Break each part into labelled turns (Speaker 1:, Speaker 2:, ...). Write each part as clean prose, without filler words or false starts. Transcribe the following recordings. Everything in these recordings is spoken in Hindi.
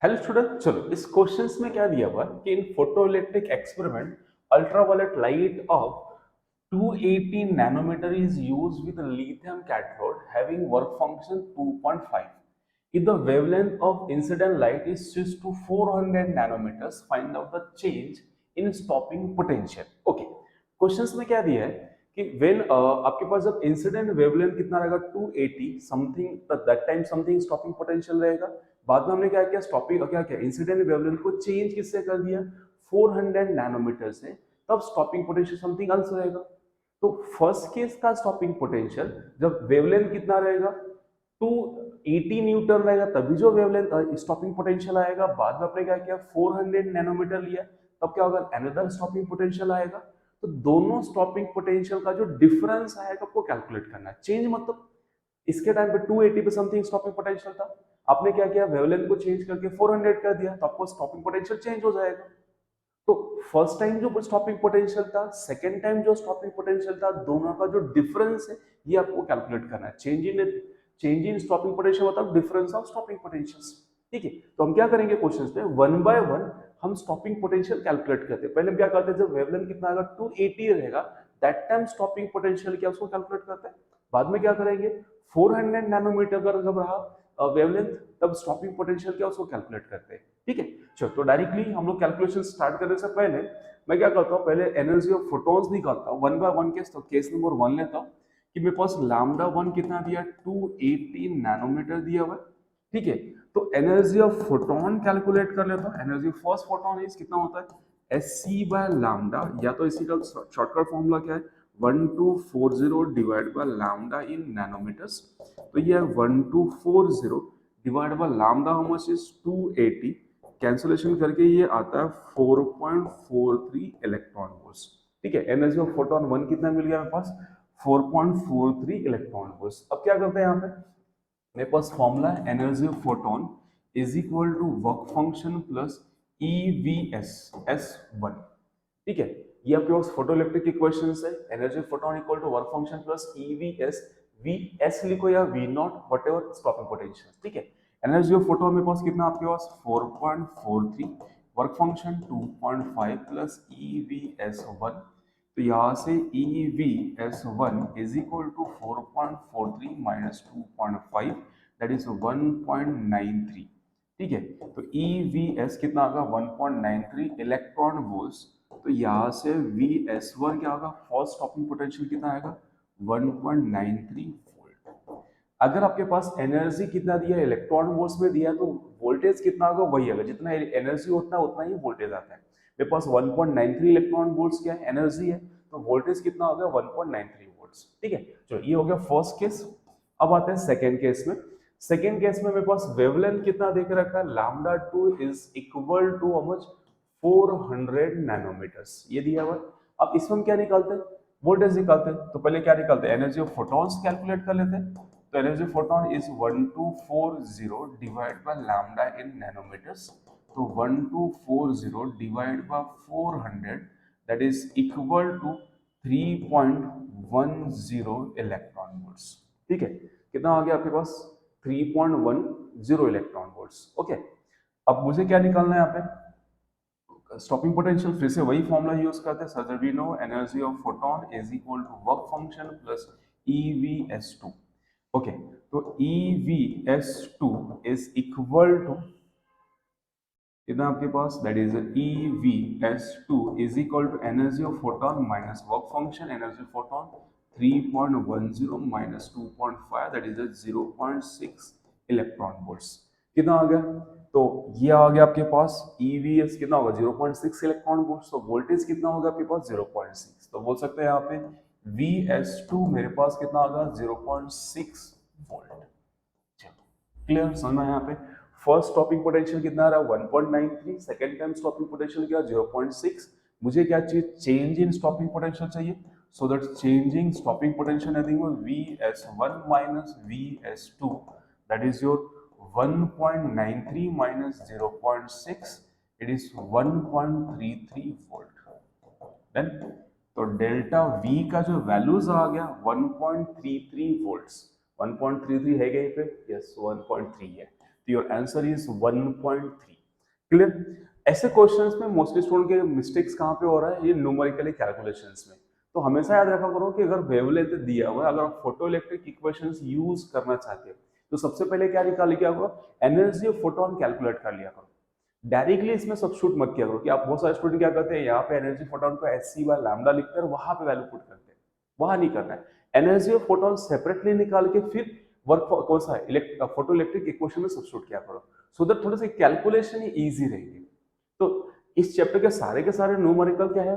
Speaker 1: हेलो स्टूडेंट, चलो इस क्वेश्चंस में क्या दिया हुआ है कि in photoelectric experiment ultraviolet light of 280 nanometer is used with a lithium cathode having work function 2.5. If the wavelength of incident light is switched to 400 nanometers, find out the change in stopping potential. Okay, questions में क्या दिया है कि व्हेन आपके पास जब इंसिडेंट वेवलेंथ कितना रहेगा 280 something, that time something stopping potential रहेगा। बाद में हमने क्या किया, स्टॉपिंग क्या किया, इंसिडेंट वेवलेंथ को चेंज किससे कर दिया, 400 नैनोमीटर से, तब स्टॉपिंग पोटेंशियल समथिंग एल्स रहेगा। तो फर्स्ट केस का स्टॉपिंग पोटेंशियल जब वेवलेंथ कितना रहेगा 280 न्यूटन रहेगा, तभी जो वेवलेंथ स्टॉपिंग पोटेंशियल आएगा। बाद में आपने क्या किया, 400 नैनोमीटर लिया, तब क्या होगा, अनदर स्टॉपिंग पोटेंशियल आएगा। तो दोनों स्टॉपिंग पोटेंशियल का जो डिफरेंस आएगा आपको कैलकुलेट करना है। चेंज मतलब इसके टाइम पे 280 पे समथिंग स्टॉपिंग पोटेंशियल था, आपने क्या किया, वेवलेंथ को चेंज करके 400 कर दिया, तो आपको स्टॉपिंग पोटेंशियल चेंज हो जाएगा। तो फर्स्ट टाइम जो स्टॉपिंग पोटेंशियल था, सेकंड टाइम जो स्टॉपिंग पोटेंशियल था, दोनों का जो डिफरेंस है ये आपको कैलकुलेट करना है। चेंज इन स्टॉपिंग पोटेंशियल मतलब डिफरेंस ऑफ स्टॉपिंग पोटेंशियल्स। ठीक है, तो हम क्या करेंगे क्वेश्चंस में, वन बाय वन हम स्टॉपिंग पोटेंशियल कैलकुलेट करते हैं। पहले हम क्या करते हैं, जब वेवलेंथ कितना आएगा 280 रहेगा, दैट टाइम स्टॉपिंग पोटेंशियल क्या उसको कैलकुलेट करते हैं। बाद में क्या करेंगे, 400 नैनोमीटर का जब रहा वेवलेंथ, तब स्टॉपिंग पोटेंशियल क्या उसको कैलकुलेट करते हैं। ठीक है, चलो तो डायरेक्टली हम लोग कैलकुलेशन स्टार्ट करने से पहले मैं क्या करता हूँ, पहले एनर्जी ऑफ फोटॉन्स निकालता हूँ वन बाय वन केस। तो केस नंबर वन लेता हूँ कि मेरे पास लैम्डा वन कितना दिया, 280 नैनोमीटर दिया हुआ है। ठीक है, तो एनर्जी ऑफ फोटोन कैलकुलेट कर लेता हूँ। एनर्जी फर्स्ट फोटोन इज कितना होता है, एस सी बाय लैम्डा, या तो इसी का शॉर्टकट फॉर्मूला क्या है, 1240 divide by lambda in nanometres. तो ये है 1240 divide by lambda, how much is 280, cancellation करके ये आता है 4.43 इलेक्ट्रॉन वोल्ट्स। ठीक है, एनर्जी ऑफ फोटोन वन कितना मिल गया मेरे पास, 4.43 इलेक्ट्रॉन वोल्ट्स। अब क्या करते हैं यहाँ पे, मेरे पास फॉर्मूला है energy of photon is equal to work function plus E V S S one. ठीक है, ये आपके पास फोटो इलेक्ट्रिक इक्वेशन है, energy of photon equal to work function plus E V S लिखो या V not, whatever stopping potential. ठीक है, एनर्जी ऑफ फोटोन मेरे पास कितना आपके पास 4.43, work function 2.5 plus E V S one. तो यहाँ से E V S one is equal to 4.43 minus 2.5, that is 1.93। ठीक है, तो ई वी एस कितना होगा 1.93 इलेक्ट्रॉन वोल्ट्स। तो यहाँ से वी एस वन क्या होगा, फर्स्ट स्टॉपिंग पोटेंशियल कितना आएगा 1.93 वोल्ट। अगर आपके पास एनर्जी कितना दिया, इलेक्ट्रॉन वोल्ट्स में दिया, तो वोल्टेज कितना होगा वही होगा, जितना एनर्जी होता है उतना ही वोल्टेज आता है। मेरे पास 1.93 इलेक्ट्रॉन वोल्ट्स क्या है, एनर्जी है, तो वोल्टेज कितना हो गया 1.93 वोल्ट्स। ठीक है, चलो ये हो गया फर्स्ट केस। अब आते हैं सेकेंड केस में। सेकेंड केस में मेरे पास वेवलेंथ कितना देख रखा है, lambda two is equal to how much, 400 nanometres, ये दिया हुआ। अब इसमें हम क्या निकालते हैं, वोल्टेज निकालते हैं। तो पहले क्या निकालते हैं, एनर्जी ऑफ फोटॉन्स कैलकुलेट कर लेते हैं। तो energy photon is 1240 divide by lambda in nanometres. तो 1240 divide by 400, that is equal to 3.10 electron volts. ठीक है, कितना आ गया आपके पास, 3.10 इलेक्ट्रॉन वोल्ट्स। ओके, अब मुझे क्या निकालना है यहाँ पे, स्टॉपिंग पोटेंशियल, फिर से वही फॉर्मूला यूज करते हैं। So we know energy of photon is equal to work function plus E V S two. Okay, तो E V S two is equal to कितना आपके पास, that is E V S two is equal to energy of photon minus work function, energy of photon 3.10 minus 2.5, that is 0.6 electron volts. कितना आ गया, तो ये आ गया आपके पास EVS कितना होगा 0.6 इलेक्ट्रॉन वोल्ट्स। तो वोल्टेज कितना होगा आपके पास 0.6, तो बोल सकते हैं यहाँ पे VS2 मेरे पास कितना होगा 0.6 वोल्ट। क्लियर, समझ में यहाँ पे फर्स्ट स्टॉपिंग पोटेंशियल कितना आ रहा है 1.93, सेकंड टाइम स्टॉपिंग पोटेंशियल क्या 0.6। मुझे क्या चाहिए, चेंज इन स्टॉपिंग पोटेंशियल चाहिए। So that changing stopping potential nothing but VS1 minus VS2, that is your 1.93 minus 0.6, it is 1.33 volt. Then तो डेल्टा V का जो वैल्यूज आ गया 1.33 वोल्ट्स। 1.33 है कहीं पे, यस 1.3 है। तो योर आंसर इज 1.3। क्लियर? ऐसे क्वेश्चंस में मोस्टली स्टूडेंट के मिस्टेक्स कहाँ पे हो रहा है, ये न्यूमेरिकली कैलकुलेशंस में। तो हमेशा याद रखा करो कि अगर वेवलेंथ दिया हुआ है, अगर आप फोटो इलेक्ट्रिक इक्वेशंस यूज करना चाहते हो तो सबसे पहले क्या निकाल लिया करो, एनर्जी ऑफ फोटोन कैलकुलेट कर लिया करो। डायरेक्टली इसमें सब्स्टिट्यूट मत किया करो कि आप बहुत सारे स्टूडेंट क्या करते हैं, यहाँ पे एनर्जी फोटोन को एससी बाय लैम्डा लिखते हैं, वहां पे वैल्यू पुट करते हैं। वहां नहीं करना है, एनर्जी ऑफ फोटोन सेपरेटली निकाल के फिर वर्क कौन सा फोटो इलेक्ट्रिक इक्वेशन में सब्स्टिट्यूट किया करो, सो दैट थोड़े से कैलकुलेशन ही ईजी रहेगी। तो इस चैप्टर के सारे न्यूमेरिकल क्या है,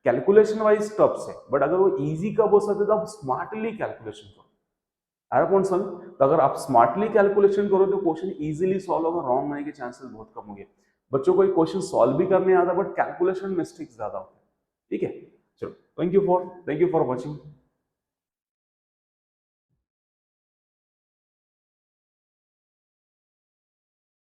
Speaker 1: कैलकुलेशन वाइज टफ्स है, बट अगर वो इजी कब हो सकते तो आप स्मार्टली कैलकुलेशन करो। आया कौन सा? तो अगर आप स्मार्टली कैलकुलेशन करो तो क्वेश्चन इजीली सॉल्व होगा, रॉन्ग होने के चांसेस बहुत कम होंगे। बच्चों को क्वेश्चन सॉल्व भी करने आता है बट कैलकुलेशन मिस्टेक्स ज्यादा होते हैं। ठीक है, चलो, थैंक यू फॉर वॉचिंग।